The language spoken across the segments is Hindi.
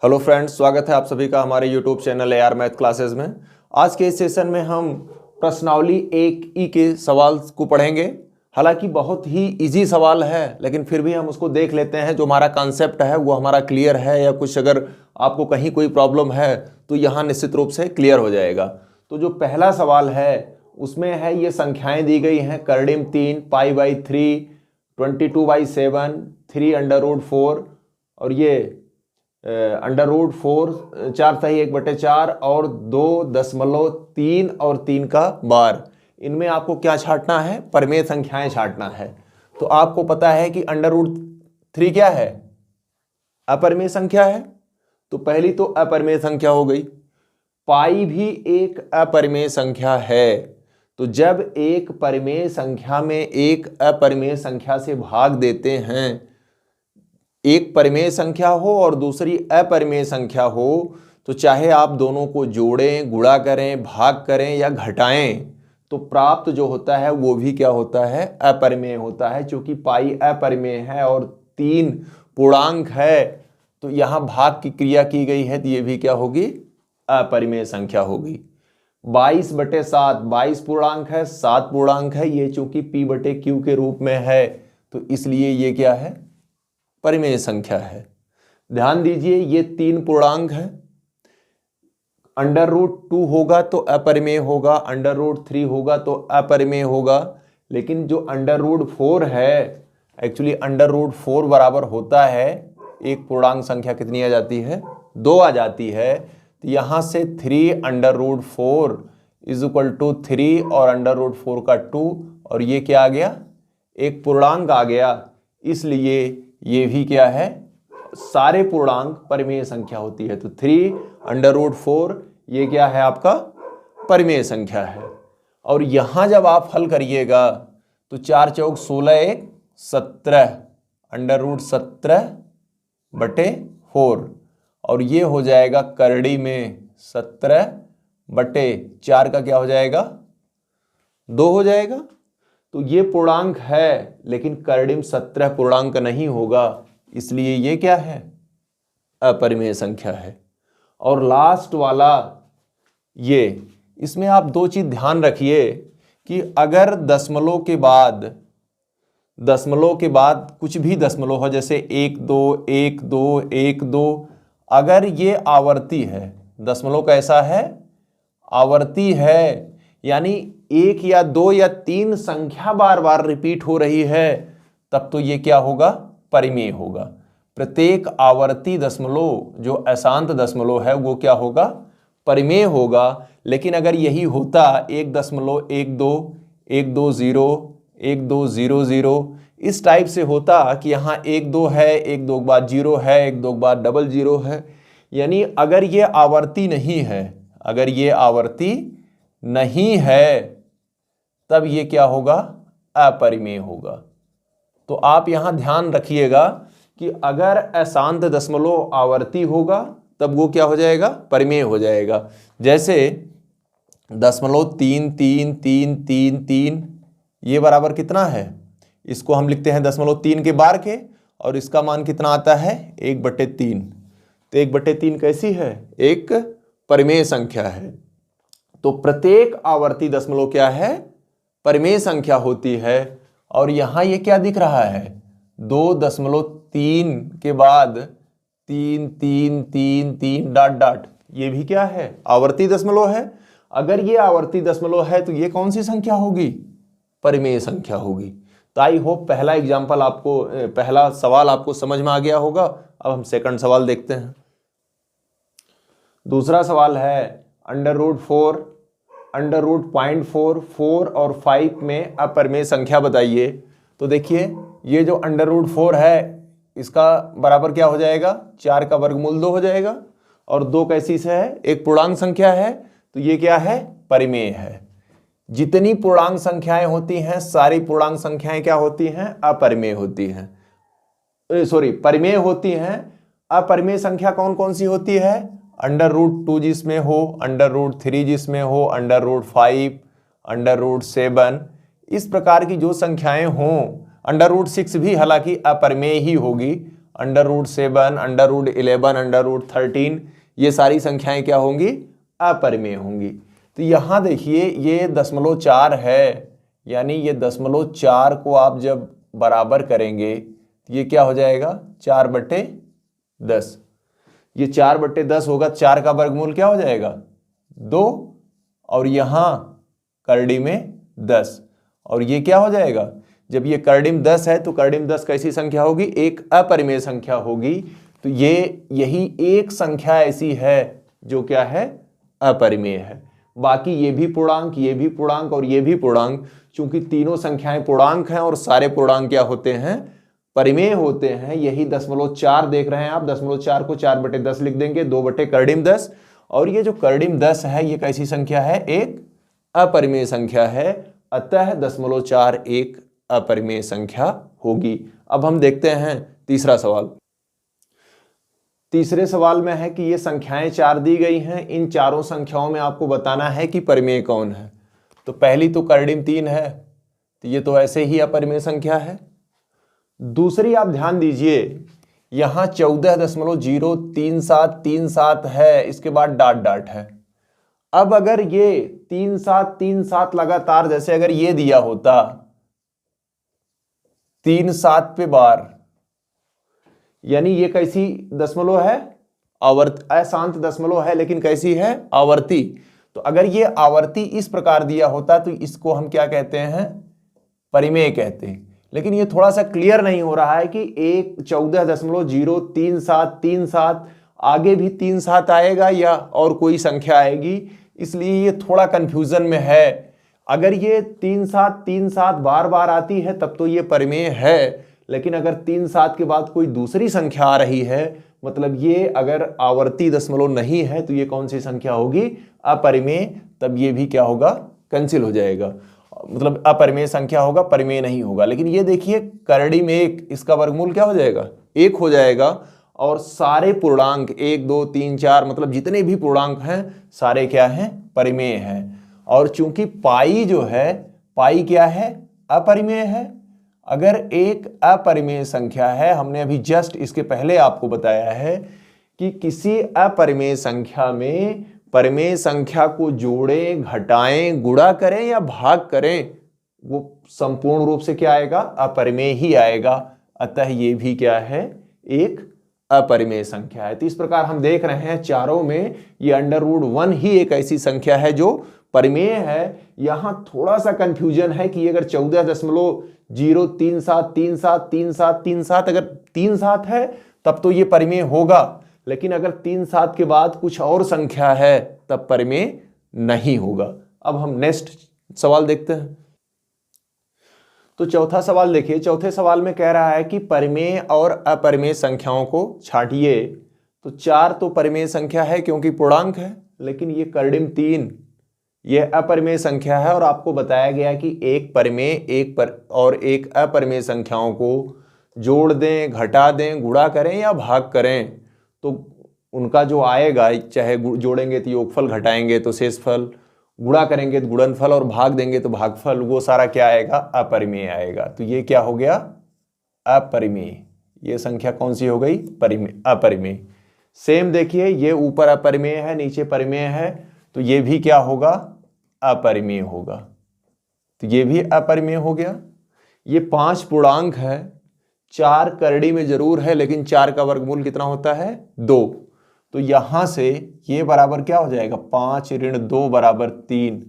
हेलो फ्रेंड्स, स्वागत है आप सभी का हमारे YouTube channel AR math classes में। आज के इस सेशन में हम प्रश्नावली 1E के सवाल को पढ़ेंगे। हालांकि बहुत ही इजी सवाल है, लेकिन फिर भी हम उसको देख लेते हैं। जो हमारा कॉन्सेप्ट है वो हमारा क्लियर है या कुछ अगर आपको कहीं कोई प्रॉब्लम है तो यहाँ निश्चित रूप से क्लियर हो जाएगा। तो जो पहला सवाल है उसमें है, ये संख्याएँ दी गई हैं कर्डिम 3, π/3, 22/7, 3√4 और ये √4, 4/1/4 और 2.3 और 3 का बार। इनमें आपको क्या छांटना है? परिमेय संख्याएं छांटना है। तो आपको पता है कि √3 क्या है? अपरिमेय संख्या है। तो पहली तो अपरिमेय संख्या हो गई। पाई भी एक अपरिमेय संख्या है। तो जब एक परिमेय संख्या में एक अपरिमेय संख्या से भाग देते हैं, एक परिमेय संख्या हो और दूसरी अपरिमेय संख्या हो, तो चाहे आप दोनों को जोड़ें, गुणा करें, भाग करें या घटाएं, तो प्राप्त जो होता है वो भी क्या होता है? अपरिमेय होता है। चूंकि पाई अपरिमेय है और 3 पूर्णांक है, तो यहाँ भाग की क्रिया की गई है, तो ये भी क्या होगी? अपरिमेय संख्या होगी। 22/7, 22 पूर्णांक है, 7 पूर्णांक है। ये चूंकि P/Q के रूप में है, तो इसलिए ये क्या है? परिमेय संख्या है। ध्यान दीजिए, ये 3 पूर्णांक है। √2 होगा तो अपरिमेय होगा, √3 होगा तो अपरिमेय होगा। लेकिन जो √4 है, एक्चुअली √4 बराबर होता है, एक पूर्णांक संख्या कितनी आ जाती है? 2 आ जाती है। तो यहां से 3√4 = 3 और √4 का 2, और ये क्या आ गया? एक पूर्णांक आ गया। इसलिए ये भी क्या है? सारे पूर्णांक परिमेय संख्या होती है। तो 3√4 ये क्या है? आपका परिमेय संख्या है। और यहां जब आप हल करिएगा तो 4 चौक 16, 1 17, √17/4, और ये हो जाएगा करड़ी में 17/4 का क्या हो जाएगा? 2 हो जाएगा। तो ये पूर्णांक है, लेकिन कर्डिम 17 पूर्णांक नहीं होगा, इसलिए ये क्या है? अपरिमेय संख्या है। और लास्ट वाला ये, इसमें आप 2 चीज ध्यान रखिए कि अगर दशमलव के बाद कुछ भी दशमलव हो, जैसे 1 2 1 2 1 2, अगर ये आवर्ती है, दशमलव कैसा है? आवर्ती है, यानी 1 या 2 या 3 संख्या बार बार रिपीट हो रही है, तब तो ये क्या होगा? परिमेय होगा। प्रत्येक आवर्ती दशमलव जो अशांत दशमलव है वो क्या होगा? परिमेय होगा। लेकिन अगर यही होता 1.12 120 1200, इस टाइप से होता कि यहाँ 1 2 है, 1 2 के बाद 0 है, 1 2 के बाद 00 है, यानी अगर ये आवर्ती नहीं है, अगर ये आवर्ती नहीं है, तब ये क्या होगा? अपरिमेय होगा। तो आप यहां ध्यान रखिएगा कि अगर अशांत दशमलव आवर्ती होगा तब वो क्या हो जाएगा? परिमेय हो जाएगा। जैसे 0.333333, ये बराबर कितना है? इसको हम लिखते हैं 0.3 के बार के, और इसका मान कितना आता है? 1/3। तो 1/3 कैसी है? एक परिमेय संख्या है। तो प्रत्येक आवर्ती दशमलव क्या है? परिमेय संख्या होती है। और यहां ये क्या दिख रहा है? 2.3 के बाद 3 3 3 3 डॉट डॉट, ये भी क्या है? आवर्ती दशमलव है। अगर ये आवर्ती दशमलव है तो ये कौन सी संख्या होगी? परिमेय संख्या होगी। तो आई होप पहला सवाल आपको समझ में आ गया होगा। अब हम सेकंड सवाल देखते हैं। दूसरा सवाल है √4, √0.4, 4 और 5 में अपरिमेय संख्या बताइए। तो देखिए, ये जो √4 है, इसका बराबर क्या हो जाएगा? 4 का वर्गमूल 2 हो जाएगा। और 2 कैसी से है? एक पूर्णांक संख्या है, तो ये क्या है? परिमेय है। जितनी पूर्णांक संख्याएं होती हैं, सारी पूर्णांक संख्याएं क्या होती हैं? अपरिमेय होती हैं, परिमेय होती हैं। अपरिमेय संख्या कौन कौन सी होती है? √2 जिसमें हो, √3 जिसमें हो, √5, √7, इस प्रकार की जो संख्याएं हों, √6 भी हालांकि अपरिमेय ही होगी। √7, √11, √13, ये सारी संख्याएं क्या होंगी? अपरिमेय होंगी। तो यहाँ देखिए ये 0.4 है, यानी ये 0.4 को आप जब बराबर करेंगे तो ये क्या हो जाएगा? 4/10। ये 4/10 होगा, 4 का वर्गमूल क्या हो जाएगा? 2, और यहाँ करड़ी में 10, और ये क्या हो जाएगा? जब ये करड़िम 10 है तो करड़िम 10 कैसी संख्या होगी? एक अपरिमेय संख्या होगी। तो यही एक संख्या ऐसी है जो क्या है? अपरिमेय है। बाकी ये भी पूर्णांक, ये भी पूर्णांक और ये भी पूर्णांक, चूंकि तीनों संख्याएं पूर्णांक हैं और सारे पूर्णांक क्या होते हैं? परिमेय होते हैं। यही 0.4 देख रहे हैं आप, 0.4 को 4/10 लिख देंगे, 2/करड़िम 10, और ये जो करड़िम 10 है ये कैसी संख्या है? एक अपरिमेय संख्या है। अतः 0.4 एक अपरिमेय संख्या होगी। अब हम देखते हैं तीसरा सवाल। तीसरे सवाल में है कि ये संख्याएं 4 दी गई हैं, इन चारों संख्याओं में आपको बताना है कि परिमेय कौन है। तो पहली तो करड़िम 3 है, तो ये तो ऐसे ही अपरिमेय संख्या है। दूसरी आप ध्यान दीजिए, यहां 14.03737 है, इसके बाद डॉट डॉट है। अब अगर ये 3737 लगातार, जैसे अगर ये दिया होता 3 7 पे बार, यानी ये कैसी दशमलव है? अशांत दशमलव है, लेकिन कैसी है? आवर्ती। तो अगर ये आवर्ती इस प्रकार दिया होता तो इसको हम क्या कहते हैं? परिमेय कहते हैं। लेकिन ये थोड़ा सा क्लियर नहीं हो रहा है कि 14.03737 आगे भी 3 7 आएगा या और कोई संख्या आएगी, इसलिए ये थोड़ा कंफ्यूजन में है। अगर ये 3 7 3 7 बार बार आती है तब तो ये परिमेय है, लेकिन अगर 3 7 के बाद कोई दूसरी संख्या आ रही है, मतलब ये अगर आवर्ती दशमलव नहीं है, तो ये कौन सी संख्या होगी? अपरिमेय। तब ये भी क्या होगा? कैंसिल हो जाएगा, मतलब अपरिमेय संख्या होगा, परिमेय नहीं होगा। लेकिन ये देखिए करड़ी में 1, इसका वर्गमूल क्या हो जाएगा? 1 हो जाएगा, और सारे पूर्णांक 1 2 3 4 मतलब जितने भी पूर्णांक हैं सारे क्या हैं? परिमेय हैं। और चूंकि पाई जो है, पाई क्या है? अपरिमेय है। अगर एक अपरिमेय संख्या है, हमने अभी जस्ट इसके पहले आपको बताया है कि किसी अपरिमेय संख्या में परिमेय संख्या को जोड़ें, घटाएं, गुणा करें या भाग करें, वो संपूर्ण रूप से क्या आएगा? अपरिमेय ही आएगा। अतः ये भी क्या है? एक अपरिमेय संख्या है। तो इस प्रकार हम देख रहे हैं चारों में ये √1 ही एक ऐसी संख्या है जो परिमेय है। यहां थोड़ा सा कंफ्यूजन है कि अगर 14.037373737 अगर 3 7 है तब तो ये परिमेय होगा, लेकिन अगर 3 7 के बाद कुछ और संख्या है तब परिमेय नहीं होगा। अब हम नेक्स्ट सवाल देखते हैं। तो चौथा सवाल देखिए, चौथे सवाल में कह रहा है कि परिमेय और अपरिमेय संख्याओं को छांटिए। तो 4 तो परिमेय संख्या है क्योंकि पूर्णांक है, लेकिन ये करड़िम 3 ये अपरिमेय संख्या है, और आपको बताया गया कि एक परिमेय एक अपरिमेय संख्याओं को जोड़ दें, घटा दें, गुणा करें या भाग करें तो उनका जो आएगा, चाहे जोड़ेंगे तो योगफल, घटाएंगे तो शेषफल, गुणा करेंगे तो गुणनफल और भाग देंगे तो भागफल, वो सारा क्या आएगा? अपरिमेय आएगा। तो ये क्या हो गया? अपरिमेय। ये संख्या कौन सी हो गई? अपरिमेय। सेम देखिए, ये ऊपर अपरिमेय है, नीचे परिमेय है, तो ये भी क्या होगा? अपरिमेय होगा। तो ये भी अपरिमेय हो गया। ये 5 पूर्णांक है, 4 करड़ी में जरूर है, लेकिन 4 का वर्गमूल कितना होता है? 2। तो यहां से ये बराबर क्या हो जाएगा? 5 ऋण 2 बराबर 3,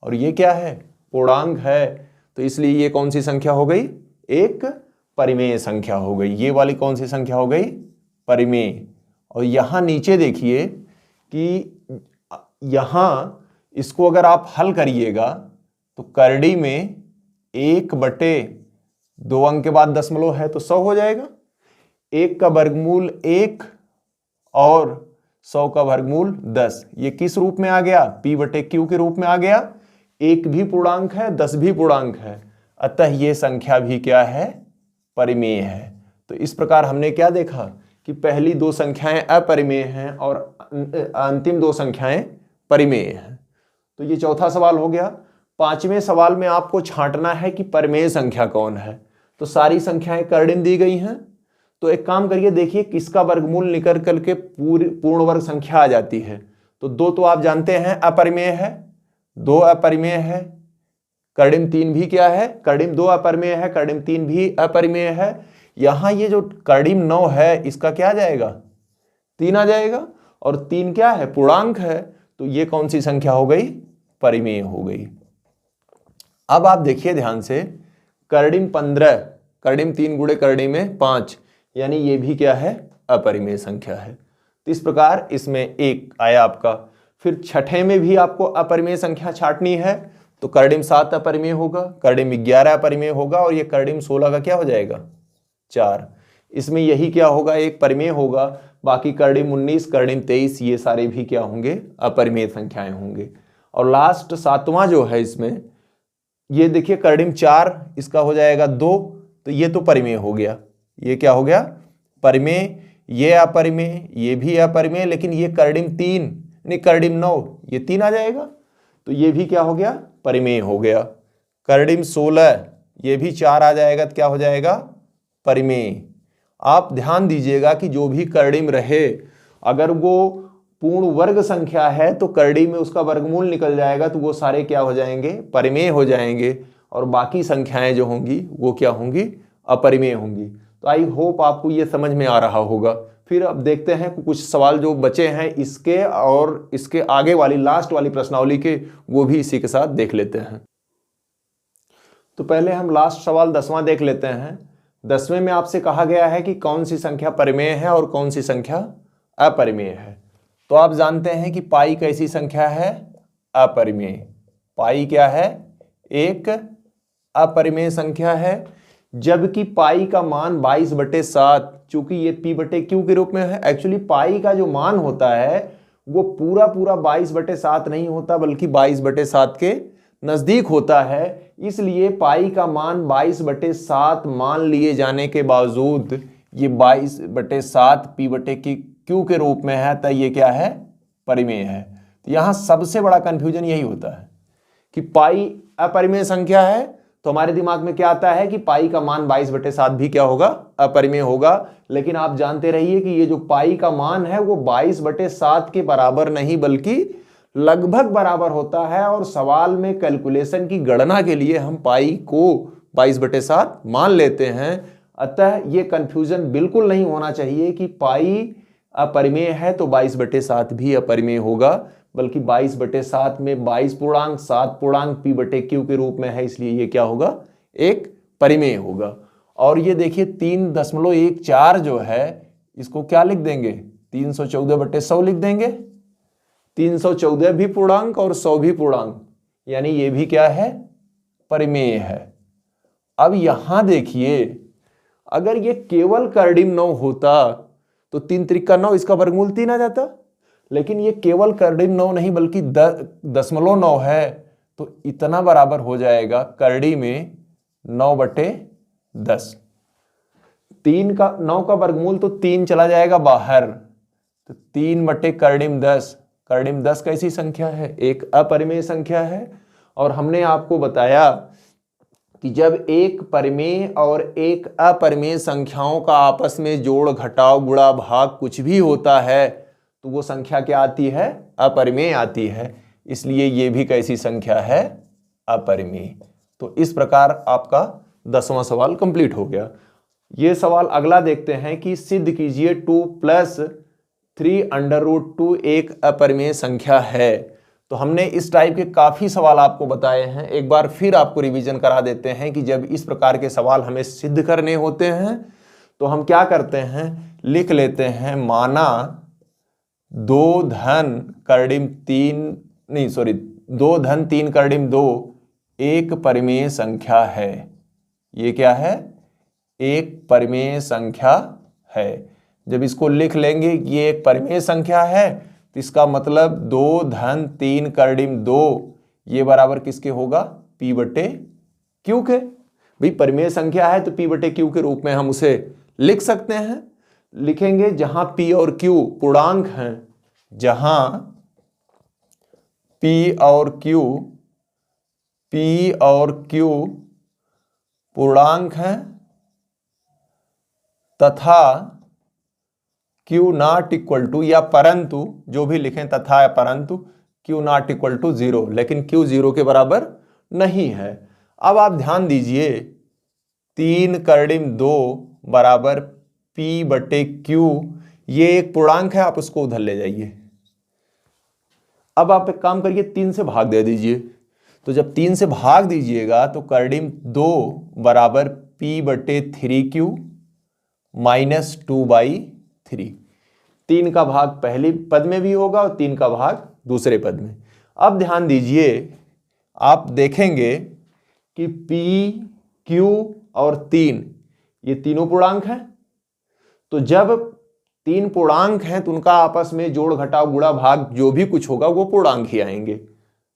और ये क्या है? पूर्णांक है, तो इसलिए ये कौन सी संख्या हो गई? एक परिमेय संख्या हो गई। ये वाली कौन सी संख्या हो गई? परिमेय। और यहां नीचे देखिए कि यहां इसको अगर आप हल करिएगा तो करड़ी में 1/2 अंक के बाद दशमलव है तो 100 हो जाएगा। 1 का वर्गमूल 1 और 100 का वर्गमूल 10। ये किस रूप में आ गया? P/Q के रूप में आ गया। 1 भी पूर्णांक है, 10 भी पूर्णांक है, अतः ये संख्या भी क्या है? परिमेय है। तो इस प्रकार हमने क्या देखा कि पहली 2 संख्याएं अपरिमेय हैं और अंतिम 2 संख्याएं परिमेय हैं। तो ये चौथा सवाल हो गया। 5वें सवाल में आपको छांटना है कि परिमेय संख्या कौन है। तो सारी संख्याएं करड़िम दी गई हैं, तो एक काम करिए, देखिए किसका वर्गमूल निकल करके पूर्ण वर्ग संख्या आ जाती है। तो 2 तो आप जानते हैं अपरिमेय है, 2 अपरिमेय है, कर्डिम 3 भी क्या है, कर्डिम 2 अपरिमेय है, कर्डिम 3 भी अपरिमेय है। यहां ये जो कर्डिम 9 है इसका क्या आ जाएगा, 3 आ जाएगा, और 3 क्या है, पूर्णांक है, तो ये कौन सी संख्या हो गई, परिमेय हो गई। अब आप देखिए ध्यान से, कर्डिम 15, कर्डिम 3 गुणे कर्डिम में 5, यानी ये भी क्या है, अपरिमेय संख्या है। तो इस प्रकार इसमें 1 आया आपका। फिर छठे में भी आपको अपरिमेय संख्या छांटनी है, तो कर्डिम 7 अपरिमेय होगा, कर्डिम 11 अपरिमेय होगा, और ये कर्डिम 16 का क्या हो जाएगा, 4। इसमें यही क्या होगा, एक परिमेय होगा, बाकी कर्डिम 19, कर्डिम 23 ये सारे भी क्या होंगे, अपरिमेय संख्याएं होंगे। और लास्ट 7वां जो है इसमें, ये देखिए कर्डिम 4, इसका हो जाएगा 2, तो ये तो परिमेय हो गया, ये क्या हो गया, परिमेय, ये अपरिमेय, ये भी अपरिमेय, लेकिन ये कर्डिम 3 नहीं कर्डिम 9 ये 3 आ जाएगा, तो ये भी क्या हो गया, परिमेय हो गया। कर्डिम 16 ये भी 4 आ जाएगा, तो क्या हो जाएगा, परिमेय। आप ध्यान दीजिएगा कि जो भी कर्डिम रहे, अगर वो पूर्ण वर्ग संख्या है तो कर्डिम में उसका वर्गमूल निकल जाएगा, तो वो सारे क्या हो जाएंगे, परिमेय हो जाएंगे, और बाकी संख्याएं जो होंगी वो क्या होंगी, अपरिमेय होंगी। तो आई होप आपको ये समझ में आ रहा होगा। फिर अब देखते हैं कुछ सवाल जो बचे हैं इसके और इसके आगे वाली लास्ट वाली प्रश्नावली के, वो भी इसी के साथ देख लेते हैं। तो पहले हम लास्ट सवाल 10वां देख लेते हैं। 10वें में आपसे कहा गया है कि कौन सी संख्या परिमेय है और कौन सी संख्या अपरिमेय है। तो आप जानते हैं कि पाई कैसी संख्या है, अपरिमेय। पाई क्या है, एक अपरिमेय संख्या है, जबकि पाई का मान 22/7, चूंकि ये p/q के रूप में है। एक्चुअली पाई का जो मान होता है वो पूरा 22/7 नहीं होता, बल्कि 22/7 के नजदीक होता है। इसलिए पाई का मान 22/7 मान लिए जाने के बावजूद ये 22/7 p/q के रूप में है, तो ये क्या है, परिमेय है। तो यहां सबसे बड़ा कंफ्यूजन यही होता है कि पाई अपरिमेय संख्या है, तो हमारे दिमाग में क्या आता है कि पाई का मान 22/7 भी क्या होगा, अपरिमेय होगा। लेकिन आप जानते रहिए कि ये जो पाई का मान है वो 22/7 के बराबर नहीं, बल्कि लगभग बराबर होता है। और सवाल में कैलकुलेशन की गणना के लिए हम पाई को 22/7 मान लेते हैं। अतः ये कंफ्यूजन बिल्कुल नहीं होना चाहिए कि पाई अपरिमेय है तो 22/7 भी अपरिमेय होगा, बल्कि 22/7 में 22 पूर्णांक 7 पूर्णांक p/q के रूप में है, इसलिए ये क्या होगा, एक परिमेय होगा। और ये देखिए 3.14 जो है इसको क्या लिख देंगे, 314/100 लिख देंगे। 314 भी पूर्णांक और 100 भी पूर्णांक, यानी ये भी क्या है, परिमेय है। अब यहां देखिए, अगर ये केवल कर्डिम 9 होता तो 3 त्रिक 9, इसका वर्गमूल 3 आ जाता। लेकिन ये केवल कर्डिम 9 नहीं बल्कि 10.9 है, तो इतना बराबर हो जाएगा कर्डी में 9/10। 9 का वर्गमूल तो 3 चला जाएगा बाहर, तो 3/कर्डिम 10। कर्डिम 10 कैसी संख्या है, एक अपरिमेय संख्या है। और हमने आपको बताया कि जब एक परिमेय और एक अपरिमेय संख्याओं का आपस में जोड़ घटाव गुणा भाग कुछ भी होता है तो वो संख्या क्या आती है, अपरिमेय आती है। इसलिए ये भी कैसी संख्या है, अपरिमेय। तो इस प्रकार आपका 10वां सवाल कंप्लीट हो गया। ये सवाल अगला देखते हैं कि सिद्ध कीजिए 2 + 3√2 एक अपरिमेय संख्या है। तो हमने इस टाइप के काफी सवाल आपको बताए हैं। एक बार फिर आपको रिवीजन करा देते हैं कि जब इस प्रकार के सवाल हमें सिद्ध करने होते हैं तो हम क्या करते हैं, लिख लेते हैं माना 2 धन 3 कर्डिम 2 एक परिमेय संख्या है। ये क्या है, एक परिमेय संख्या है। जब इसको लिख लेंगे कि ये एक परिमेय संख्या है तो इसका मतलब 2 धन 3 कर्डिम 2 ये बराबर किसके होगा, p/q के। भाई परिमेय संख्या है तो p/q के रूप में हम उसे लिख सकते हैं। लिखेंगे जहां p और q पूर्णांक हैं, जहां p और q पूर्णांक हैं तथा Q नॉट इक्वल टू या परंतु, जो भी लिखें तथा या परंतु Q नॉट इक्वल टू 0, लेकिन Q 0 के बराबर नहीं है। अब आप ध्यान दीजिए 3 कर्डिम 2 बराबर P बटे Q, ये एक पूर्णांक है, आप उसको उधर ले जाइए। अब आप एक काम करिए 3 से भाग दे दीजिए। तो जब 3 से भाग दीजिएगा तो कर्डिम 2 बराबर P बटे 3Q माइनस 2/3। 3 का भाग पहले पद में भी होगा और 3 का भाग दूसरे पद में। अब ध्यान दीजिए, आप देखेंगे कि P, Q और 3 ये तीनों पूर्णांक हैं। तो जब 3 पूर्णांक हैं तो उनका आपस में जोड़ घटाव गुणा भाग जो भी कुछ होगा वो पूर्णांक ही आएंगे,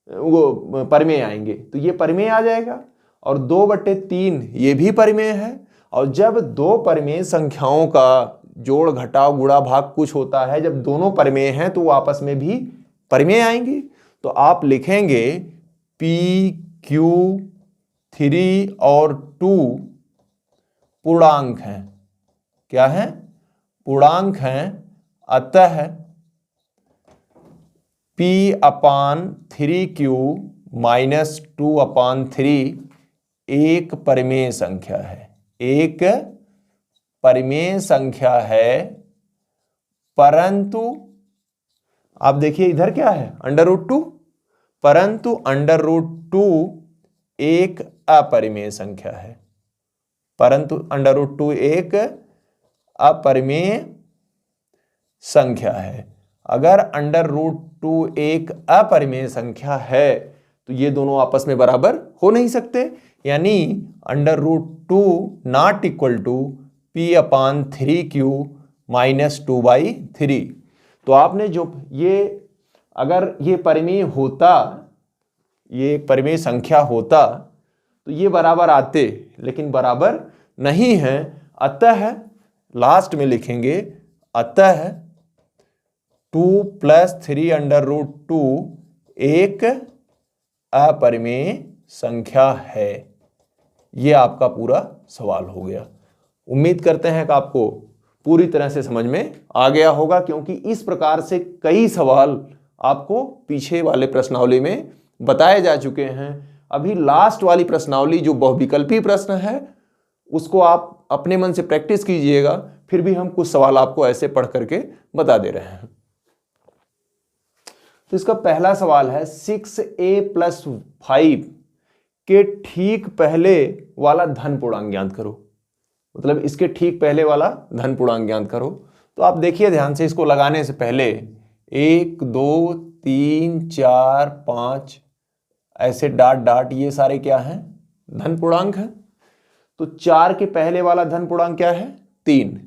वो परिमेय आएंगे। तो ये परिमेय आ जाएगा और 2/3 ये भी परिमेय है। और जब दो परिमेय संख्याओं का जोड़ घटाव गुणा भाग कुछ होता है, जब दोनों परिमेय हैं तो वो आपस में भी परिमेय आएंगे। तो आप लिखेंगे P, Q, 3 और 2 पूर्णांक हैं। क्या है? पूर्णांक हैं। अतः P/3Q माइनस 2/3 एक परिमेय संख्या है। एक परिमेय संख्या है, परंतु आप देखिए इधर क्या है, √2, परंतु √2 एक अपरिमेय संख्या है। परंतु √2 एक अपरिमेय संख्या है। अगर √2 एक अपरिमेय संख्या है तो ये दोनों आपस में बराबर हो नहीं सकते, यानी √2 not equal to P/3Q minus 2/3। तो आपने जो ये, अगर ये परिमेय होता, ये परिमेय संख्या होता तो ये बराबर आते, लेकिन बराबर नहीं है। अतः लास्ट में लिखेंगे अतः 2 + 3√2 एक अपरिमेय संख्या है। ये आपका पूरा सवाल हो गया। उम्मीद करते हैं कि आपको पूरी तरह से समझ में आ गया होगा, क्योंकि इस प्रकार से कई सवाल आपको पीछे वाले प्रश्नावली में बताए जा चुके हैं। अभी लास्ट वाली प्रश्नावली जो बहुविकल्पी प्रश्न है उसको आप अपने मन से प्रैक्टिस कीजिएगा, फिर भी हम कुछ सवाल आपको ऐसे पढ़ करके बता दे रहे हैं। तो इसका पहला सवाल है 6a + 5 के ठीक पहले वाला धन पूर्णांक ज्ञात करो। मतलब इसके ठीक पहले वाला धन पूर्णांक ज्ञात करो। तो आप देखिए ध्यान से, इसको लगाने से पहले 1 2 3 4 5 ऐसे डॉट डॉट, ये सारे क्या हैं? धन पूर्णांक हैं। तो 4 के पहले वाला धन पूर्णांक क्या है? 3।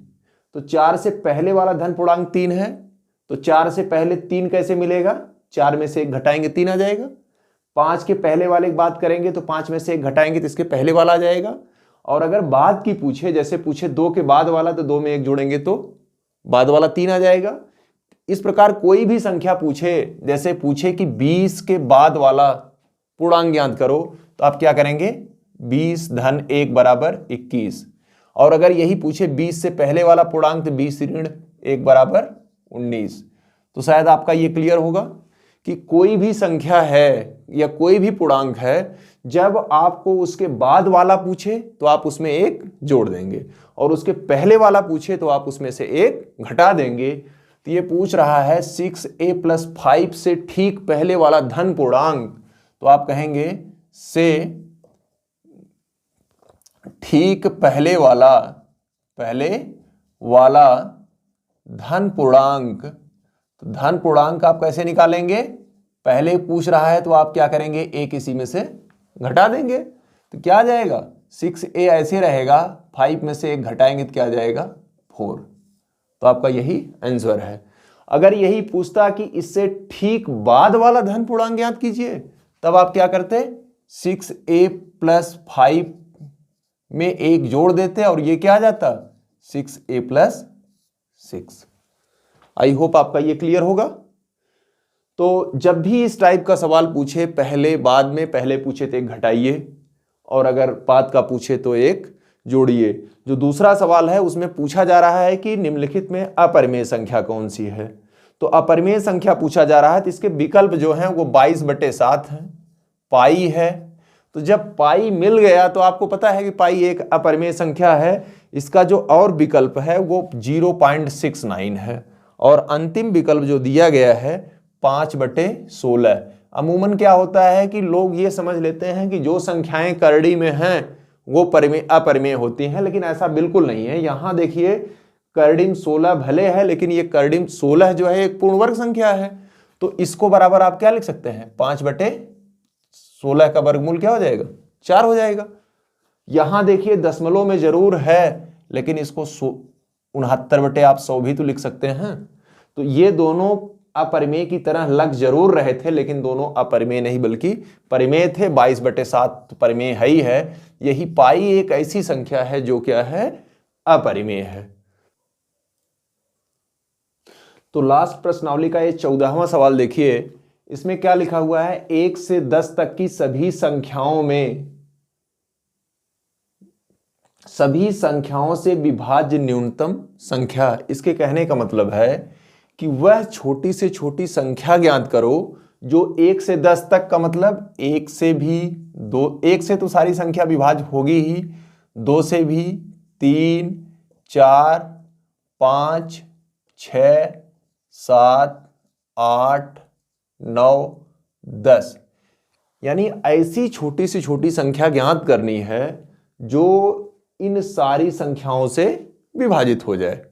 तो 4 से पहले वाला धन पूर्णांक 3 है। तो 4 से पहले 3 कैसे मिलेगा? 4 में से 1 घटाएंगे 3 आ जाएगा। 5 के पहले वाले की बात करेंगे तो 5 में से 1 घटाएंगे तो इसके पहले वाला आ जाएगा। और अगर बाद की पूछे, जैसे पूछे 2 के बाद वाला, तो 2 में 1 जोड़ेंगे तो बाद वाला 3 आ जाएगा। इस प्रकार कोई भी संख्या पूछे, जैसे पूछे कि 20 के बाद वाला पूर्णांक ज्ञात करो, तो आप क्या करेंगे? 20 धन 1 बराबर 21। और अगर यही पूछे 20 से पहले वाला पूर्णांक, तो 20 ऋण 1 बराबर 19। तो शायद आपका ये क्लियर होगा कि कोई भी संख्या है या कोई भी पूर्णांक है, जब आपको उसके बाद वाला पूछे तो आप उसमें 1 जोड़ देंगे, और उसके पहले वाला पूछे तो आप उसमें से 1 घटा देंगे। तो ये पूछ रहा है 6a + 5 से ठीक पहले वाला धन पूर्णांक, तो आप कहेंगे से ठीक पहले वाला धन पूर्णांक। तो धन पूर्णांक आप कैसे निकालेंगे? पहले पूछ रहा है तो आप क्या करेंगे? 1 इसी में से घटा देंगे। तो क्या आ जाएगा? 6a ऐसे रहेगा, 5 में से 1 घटाएंगे तो क्या आ जाएगा? 4। तो आपका यही आंसर है। अगर यही पूछता कि इससे ठीक बाद वाला धन पूर्णांक ज्ञात कीजिए, तब आप क्या करते? 6a + 5 में 1 जोड़ देते और ये क्या आ जाता? 6a + 6। आई होप आपका ये क्लियर होगा। तो जब भी इस टाइप का सवाल पूछे, पहले बाद में, पहले पूछे तो 1 घटाइए, और अगर बाद का पूछे तो 1 जोड़िए। जो दूसरा सवाल है उसमें पूछा जा रहा है कि निम्नलिखित में अपरिमेय संख्या कौन सी है। तो अपरिमेय संख्या पूछा जा रहा है तो इसके विकल्प जो हैं वो 22/7 है, पाई है। तो जब पाई मिल गया तो आपको पता है कि पाई एक अपरिमेय संख्या है। इसका जो और विकल्प है वो 0.69 है और अंतिम विकल्प जो दिया गया है 5/16। अमूमन क्या होता है कि लोग ये समझ लेते हैं कि जो संख्याएं करड़ी में हैं वो अपरिमेय होती हैं, लेकिन ऐसा बिल्कुल नहीं है। यहां देखिए करड़ी में 16 भले है, लेकिन ये करड़ी में 16 जो है एक पूर्ण वर्ग संख्या है। तो इसको बराबर आप क्या लिख सकते हैं, 5/16 का वर्गमूल क्या हो जाएगा, 4 हो जाएगा। यहां देखिए दशमलव में जरूर है, लेकिन इसको 69/100 भी तो लिख सकते हैं। तो ये दोनों अपरिमेय की तरह लग जरूर रहे थे, लेकिन दोनों अपरिमेय नहीं बल्कि परिमेय थे। 22/7 तो परिमेय है ही है। यही पाई एक ऐसी संख्या है जो क्या है, अपरिमेय है। तो लास्ट प्रश्नावली का ये 14वां सवाल देखिए। इसमें क्या लिखा हुआ है, 1 से 10 तक की सभी संख्याओं से विभाज्य न्यूनतम संख्या। इसके कहने का मतलब है कि वह छोटी से छोटी संख्या ज्ञात करो जो 1 से 10 तक का मतलब 1 से भी 2, 1 से तो सारी संख्या विभाज्य होगी ही, 2 से भी, 3, 4, 5, 6, 7, 8, 9, 10, यानी ऐसी छोटी से छोटी संख्या ज्ञात करनी है जो इन सारी संख्याओं से विभाजित हो जाए।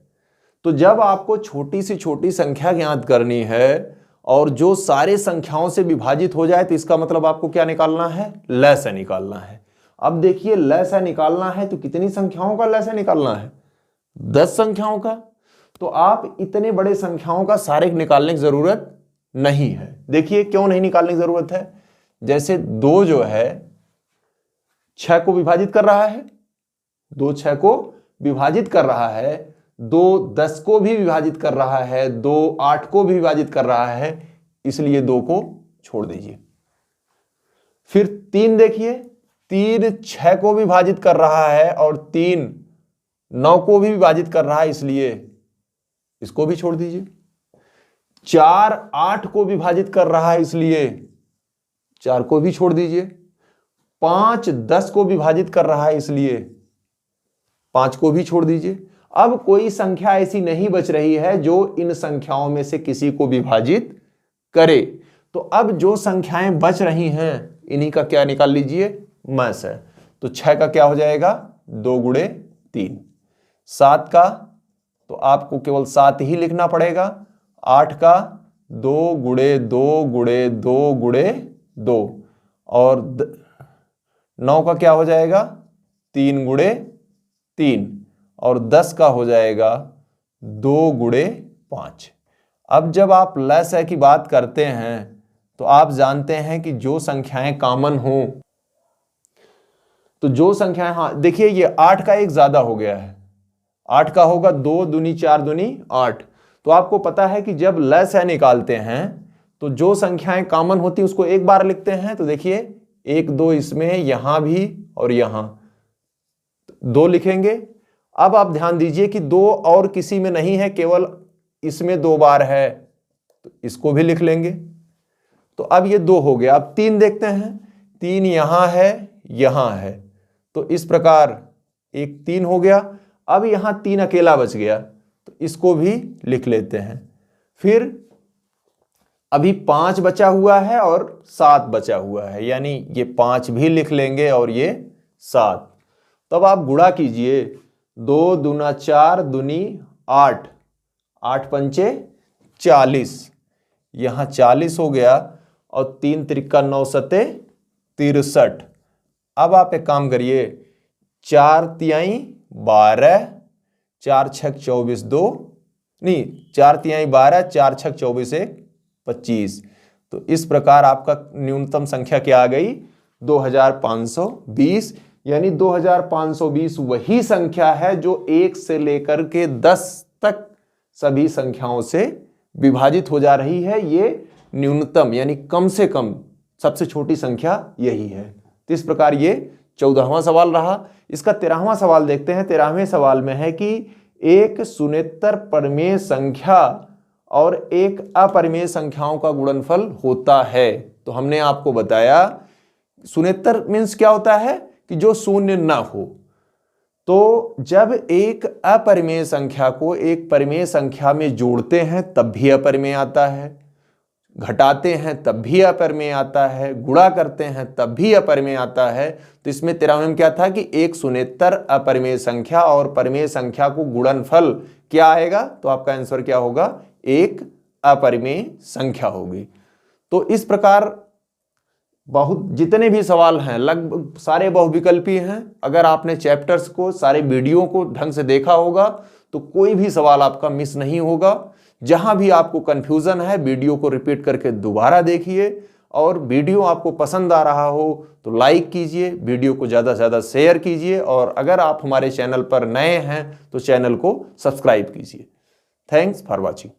तो जब आपको छोटी से छोटी संख्या ज्ञात करनी है और जो सारे संख्याओं से विभाजित हो जाए तो इसका मतलब आपको क्या निकालना है, लसाअ निकालना है। अब देखिए लसाअ निकालना है तो कितनी संख्याओं का लसाअ निकालना है, 10 संख्याओं का। तो आप इतने बड़े संख्याओं का सारे निकालने की जरूरत नहीं है। देखिए क्यों नहीं निकालने की जरूरत है, जैसे 2 जो है 6 को विभाजित कर रहा है, 2 6 को विभाजित कर रहा है, 2 10 को भी विभाजित कर रहा है, 2 8 को भी विभाजित कर रहा है, इसलिए 2 को छोड़ दीजिए। फिर 3 देखिए, 3 6 को विभाजित कर रहा है और 3 9 को भी विभाजित कर रहा है, इसलिए इसको भी छोड़ दीजिए। 4 8 को विभाजित कर रहा है, इसलिए 4 को भी छोड़ दीजिए। 5 10 को विभाजित कर रहा है, इसलिए 5 को भी छोड़ दीजिए। अब कोई संख्या ऐसी नहीं बच रही है जो इन संख्याओं में से किसी को विभाजित करे। तो अब जो संख्याएं बच रही हैं इन्हीं का क्या निकाल लीजिए, मस है। तो 6 का क्या हो जाएगा, 2 गुणे 3। 7 का तो आपको केवल 7 ही लिखना पड़ेगा। 8 का 2 गुणे 2 गुणे 2 गुणे 2 और 9 का क्या हो जाएगा, 3 गुणे 3 और 10 का हो जाएगा 2 गुणे 5। अब जब आप लसाअ की बात करते हैं तो आप जानते हैं कि जो संख्याएं कॉमन हो, तो जो संख्याएं, हाँ देखिए ये 8 का एक ज्यादा हो गया है, 8 का होगा 2 दूनी 4 दूनी 8। तो आपको पता है कि जब लसाअ निकालते हैं तो जो संख्याएं कॉमन होती है उसको एक बार लिखते हैं। तो देखिए 1 2 इसमें, यहां भी और यहां 2 लिखेंगे। अब आप ध्यान दीजिए कि 2 और किसी में नहीं है, केवल इसमें 2 बार है, तो इसको भी लिख लेंगे। तो अब ये 2 हो गया। अब 3 देखते हैं, 3 यहां है, यहां है, तो इस प्रकार एक 3 हो गया। अब यहां 3 अकेला बच गया, तो इसको भी लिख लेते हैं। फिर अभी 5 बचा हुआ है और 7 बचा हुआ है, यानी ये 5 भी लिख लेंगे और ये 7। तब आप गुणा कीजिए, 2 दूना 4 दूनी 8, 8 पंचे 40, यहां 40 हो गया और 3 त्रिका 9 सते 63। अब आप एक काम करिए, 4 तिहाई 12, 4 छक 24 2 नहीं 4 तिहाई 12, 4 छक 24 1 25। तो इस प्रकार आपका न्यूनतम संख्या क्या आ गई, 2520। यानी 2520 वही संख्या है जो 1 से लेकर के 10 तक सभी संख्याओं से विभाजित हो जा रही है। ये न्यूनतम यानी कम से कम सबसे छोटी संख्या यही है। तो इस प्रकार ये 14वां सवाल रहा। इसका 13वां सवाल देखते हैं। 13वें सवाल में है कि एक शून्येतर परिमेय संख्या और एक अपरिमेय संख्याओं का गुणनफल होता है। तो हमने आपको बताया शून्येतर मीन्स क्या होता है कि जो शून्य ना हो। तो जब एक अपरिमेय संख्या को एक परिमेय संख्या में जोड़ते हैं तब भी अपरिमेय आता है, घटाते हैं तब भी अपरिमेय आता है, गुणा करते हैं तब भी अपरिमेय आता है। तो इसमें 13वें में क्या था कि एक शून्येतर अपरिमेय संख्या और परिमेय संख्या को गुणनफल क्या आएगा, तो आपका आंसर क्या होगा, एक अपरिमेय संख्या होगी। तो इस प्रकार बहुत जितने भी सवाल हैं लगभग सारे बहुविकल्पी हैं। अगर आपने चैप्टर्स को सारे वीडियो को ढंग से देखा होगा तो कोई भी सवाल आपका मिस नहीं होगा। जहां भी आपको कंफ्यूजन है वीडियो को रिपीट करके दोबारा देखिए, और वीडियो आपको पसंद आ रहा हो तो लाइक कीजिए, वीडियो को ज़्यादा से ज़्यादा शेयर कीजिए, और अगर आप हमारे चैनल पर नए हैं तो चैनल को सब्सक्राइब कीजिए। Thanks for watching.